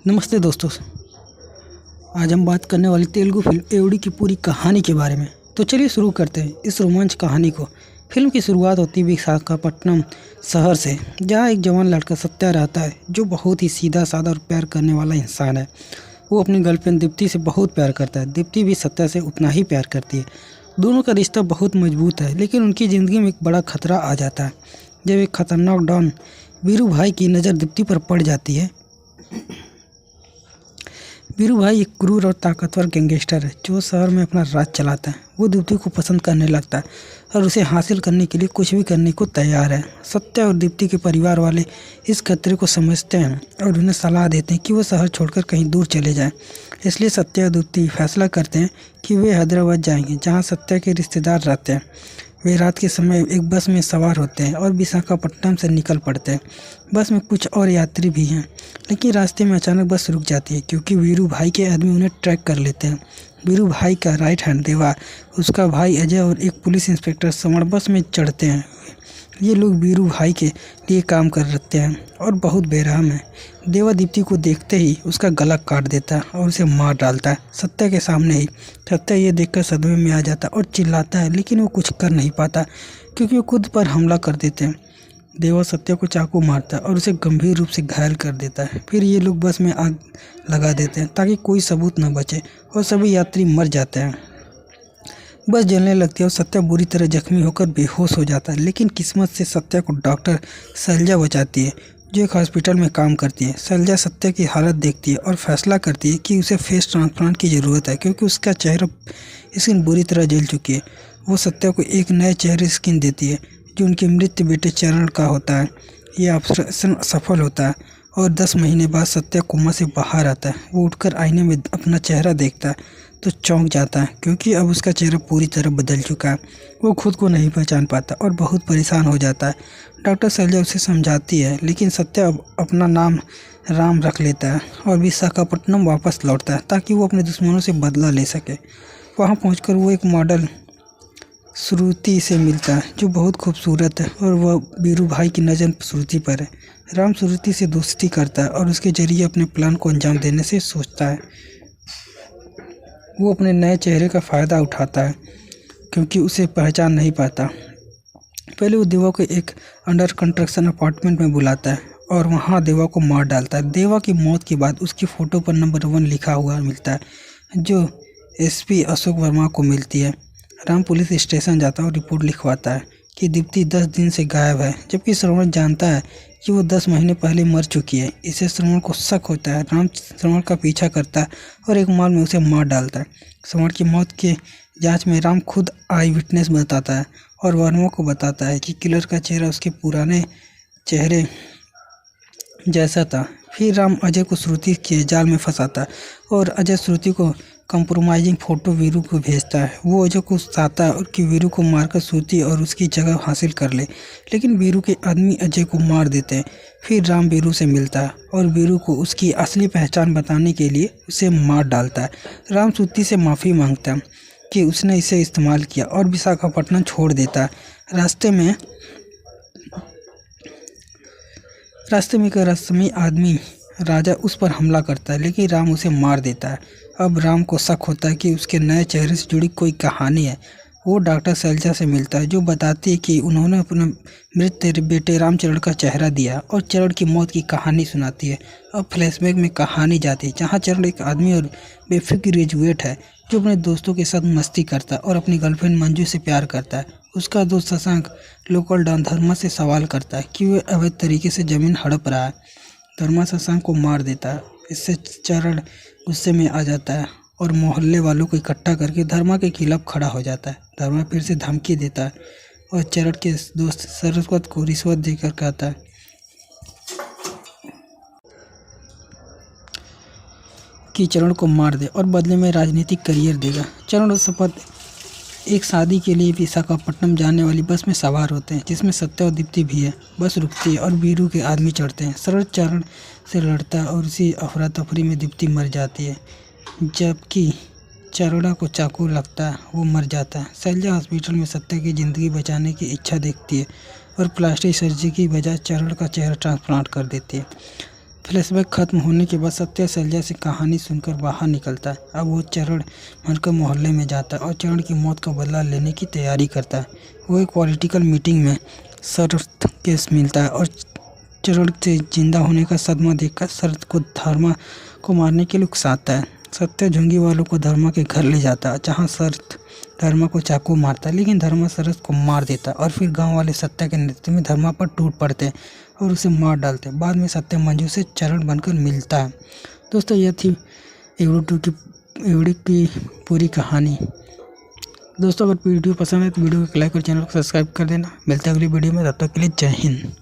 नमस्ते दोस्तों। आज हम बात करने वाली तेलुगु फिल्म एवड़ी की पूरी कहानी के बारे में। तो चलिए शुरू करते हैं इस रोमांच कहानी को। फिल्म की शुरुआत होती है विशाखापट्टनम शहर से, जहां एक जवान लड़का सत्या रहता है, जो बहुत ही सीधा साधा और प्यार करने वाला इंसान है। वो अपनी गर्लफ्रेंड दीप्ति से बहुत प्यार करता है। दीप्ति भी सत्या से उतना ही प्यार करती है। दोनों का रिश्ता बहुत मजबूत है, लेकिन उनकी ज़िंदगी में एक बड़ा खतरा आ जाता है जब एक खतरनाक डॉन वीरू भाई की नज़र दीप्ति पर पड़ जाती है। वीरू भाई एक क्रूर और ताकतवर गैंगस्टर है जो शहर में अपना राज चलाता है। वो दीप्ति को पसंद करने लगता है और उसे हासिल करने के लिए कुछ भी करने को तैयार है। सत्या और दीप्ति के परिवार वाले इस खतरे को समझते हैं और उन्हें सलाह देते हैं कि वो शहर छोड़कर कहीं दूर चले जाएं। इसलिए सत्या और दीप्ति फैसला करते हैं कि वे हैदराबाद जाएंगे, जहाँ सत्या के रिश्तेदार रहते हैं। वे रात के समय एक बस में सवार होते हैं और विशाखापट्टनम से निकल पड़ते हैं। बस में कुछ और यात्री भी हैं, लेकिन रास्ते में अचानक बस रुक जाती है क्योंकि वीरू भाई के आदमी उन्हें ट्रैक कर लेते हैं। वीरू भाई का राइट हैंड देवा, उसका भाई अजय और एक पुलिस इंस्पेक्टर समण बस में चढ़ते हैं। ये लोग वीरू भाई के लिए काम कर रहे हैं और बहुत बेरहम है। देवा दीप्ति को देखते ही उसका गला काट देता है और उसे मार डालता है सत्या के सामने ही। सत्या ये देखकर सदमे में आ जाता है और चिल्लाता है, लेकिन वो कुछ कर नहीं पाता क्योंकि वो खुद पर हमला कर देते हैं। देवा सत्या को चाकू मारता है और उसे गंभीर रूप से घायल कर देता है। फिर ये लोग बस में आग लगा देते हैं ताकि कोई सबूत न बचे और सभी यात्री मर जाते हैं। बस जलने लगती है और सत्या बुरी तरह जख्मी होकर बेहोश हो जाता है, लेकिन किस्मत से सत्या को डॉक्टर शैलजा बचाती है, जो एक हॉस्पिटल में काम करती है। शैलजा सत्या की हालत देखती है और फैसला करती है कि उसे फेस ट्रांसप्लांट की ज़रूरत है क्योंकि उसका चेहरा स्किन बुरी तरह जल चुकी है। वो सत्या को एक नए चेहरे स्किन देती है जो उनके मृत बेटे चरण का होता है। यह ऑपरेशन सफल होता है और 10 महीने बाद सत्या कोमा से बाहर आता है। वो उठकर आईने में अपना चेहरा देखता है तो चौंक जाता है क्योंकि अब उसका चेहरा पूरी तरह बदल चुका है। वो खुद को नहीं पहचान पाता और बहुत परेशान हो जाता है। डॉक्टर शैलजा उसे समझाती है, लेकिन सत्या अब अपना नाम राम रख लेता है और विशाखापट्टनम वापस लौटता है ताकि वो अपने दुश्मनों से बदला ले सके। वहाँ पहुँचकर वो एक मॉडल श्रुति से मिलता है जो बहुत खूबसूरत है और वह वीरू भाई की नज़र श्रुति पर है। राम श्रुति से दोस्ती करता है और उसके जरिए अपने प्लान को अंजाम देने से सोचता है। वो अपने नए चेहरे का फ़ायदा उठाता है क्योंकि उसे पहचान नहीं पाता। पहले वो देवा को एक अंडर कंस्ट्रक्शन अपार्टमेंट में बुलाता है और वहाँ देवा को मार डालता है। देवा की मौत के बाद उसकी फ़ोटो पर नंबर 1 लिखा हुआ मिलता है, जो एसपी अशोक वर्मा को मिलती है। राम पुलिस स्टेशन जाता है और रिपोर्ट लिखवाता है कि दीप्ति 10 दिन से गायब है, जबकि श्रवण जानता है कि वो 10 महीने पहले मर चुकी है। इससे श्रवण को शक होता है। राम श्रवण का पीछा करता है और एक माल में उसे मार डालता है। श्रवण की मौत के जांच में राम खुद आई विटनेस बताता है और वर्मा को बताता है कि किलर का चेहरा उसके पुराने चेहरे जैसा था। फिर राम अजय को श्रुति के जाल में फंसाता है और अजय श्रुति को कंप्रोमाइजिंग फ़ोटो वीरू को भेजता है। वो अजय को चाहता है कि वीरू को मारकर श्रुति और उसकी जगह हासिल कर ले, लेकिन वीरू के आदमी अजय को मार देते हैं। फिर राम वीरू से मिलता है और वीरू को उसकी असली पहचान बताने के लिए उसे मार डालता है। राम श्रुति से माफ़ी मांगता है कि उसने इसे इस्तेमाल किया और विशाखापट्टनम छोड़ देता है। रास्ते में एक रस्मी आदमी राजा उस पर हमला करता है, लेकिन राम उसे मार देता है। अब राम को शक होता है कि उसके नए चेहरे से जुड़ी कोई कहानी है। वो डॉक्टर शैलजा से मिलता है जो बताती है कि उन्होंने अपने मृत बेटे रामचरण का चेहरा दिया और चरण की मौत की कहानी सुनाती है। अब फ्लैशबैक में कहानी जाती है जहाँ चरण एक आदमी और बेफिक्र ग्रेजुएट है जो अपने दोस्तों के साथ मस्ती करता है और अपनी गर्लफ्रेंड मंजू से प्यार करता है। उसका दोस्त शशांक लोकल डॉन धर्मा से सवाल करता है कि वह अवैध तरीके से ज़मीन हड़प रहा है। धर्मा शशांक को मार देता है। इससे चरण गुस्से में आ जाता है और मोहल्ले वालों को इकट्ठा करके धर्मा के खिलाफ खड़ा हो जाता है। धर्मा फिर से धमकी देता है और चरण के दोस्त सरस्वत को रिश्वत देकर कहता है कि चरण को मार दे और बदले में राजनीतिक करियर देगा। चरण और शपथ एक शादी के लिए विशाखापट्टनम जाने वाली बस में सवार होते हैं, जिसमें सत्या और दीप्ति भी है। बस रुकती है और वीरू के आदमी चढ़ते हैं। शरद चरण से लड़ता है और उसी अफरा तफरी में दीप्ति मर जाती है, जबकि चरणा को चाकू लगता है, वो मर जाता है। शैलजा हॉस्पिटल में सत्या की ज़िंदगी बचाने की इच्छा देखती है और प्लास्टिक सर्जरी की बजाय चरण का चेहरा ट्रांसप्लांट कर देती है। फ्लैशबैक खत्म होने के बाद सत्य शैलजा से कहानी सुनकर बाहर निकलता है। अब वो चरण बनकर मोहल्ले में जाता है और चरण की मौत का बदला लेने की तैयारी करता है। वो एक पॉलिटिकल मीटिंग में शरद केस मिलता है और चरण से जिंदा होने का सदमा देखकर शरद को धर्मा को मारने के लिए उकसाता है। सत्य झुंगी वालों को धर्मा के घर ले जाता है, जहाँ शरद धर्मा को चाकू मारता है, लेकिन धर्मा शरद को मार देता है और फिर गांव वाले सत्या के नेतृत्व में धर्मा पर टूट पड़ते हैं और उसे मार डालते हैं। बाद में सत्य मंजू से चरण बनकर मिलता है। दोस्तों, यह थी एवड़ी की पूरी कहानी। दोस्तों, अगर वीडियो पसंद है तो वीडियो को लाइक और चैनल को सब्सक्राइब कर देना। मिलते हैं अगली वीडियो में, तब तक के लिए जय हिंद।